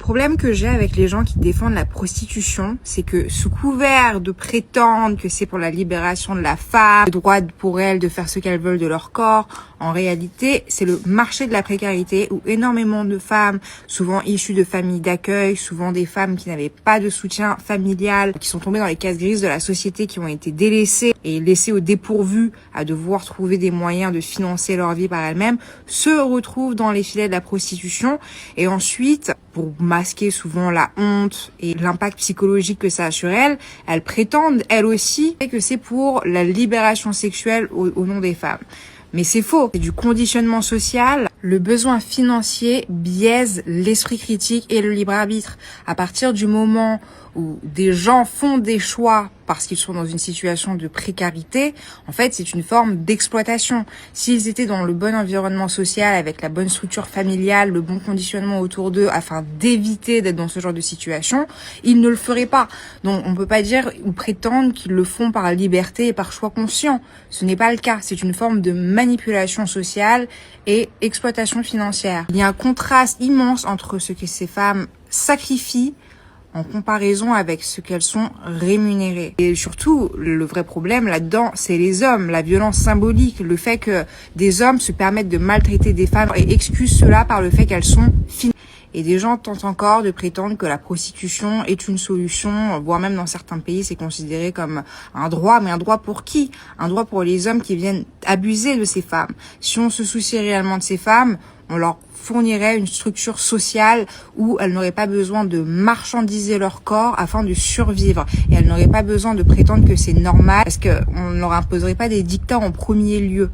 problème que j'ai avec les gens qui défendent la prostitution, c'est que sous couvert de prétendre que c'est pour la libération de la femme, le droit pour elle de faire ce qu'elles veulent de leur corps, en réalité, c'est le marché de la précarité où énormément de femmes, souvent issues de familles d'accueil, souvent des femmes qui n'avaient pas de soutien familial, qui sont tombées dans les cases grises de la société, qui ont été délaissées et laissées au dépourvu à devoir trouver des moyens de financer leur vie par elles-mêmes, se retrouvent dans les filets de la prostitution et ensuite, pour masquer souvent la honte et l'impact psychologique que ça a sur elles, elles prétendent, elles aussi, que c'est pour la libération sexuelle au nom des femmes. Mais c'est faux, c'est du conditionnement social. Le besoin financier biaise l'esprit critique et le libre arbitre. À partir du moment où des gens font des choix parce qu'ils sont dans une situation de précarité, en fait, c'est une forme d'exploitation. S'ils étaient dans le bon environnement social, avec la bonne structure familiale, le bon conditionnement autour d'eux, afin d'éviter d'être dans ce genre de situation, ils ne le feraient pas. Donc, on peut pas dire ou prétendre qu'ils le font par liberté et par choix conscient. Ce n'est pas le cas. C'est une forme de manipulation sociale et exploitation financière. Il y a un contraste immense entre ce que ces femmes sacrifient en comparaison avec ce qu'elles sont rémunérées. Et surtout, le vrai problème là-dedans, c'est les hommes, la violence symbolique, le fait que des hommes se permettent de maltraiter des femmes et excusent cela par le fait qu'elles sont fines. Et des gens tentent encore de prétendre que la prostitution est une solution, voire même dans certains pays, c'est considéré comme un droit. Mais un droit pour qui? Un droit pour les hommes qui viennent abuser de ces femmes. Si on se soucie réellement de ces femmes, on leur fournirait une structure sociale où elles n'auraient pas besoin de marchandiser leur corps afin de survivre. Et elles n'auraient pas besoin de prétendre que c'est normal parce qu'on ne leur imposerait pas des dictats en premier lieu.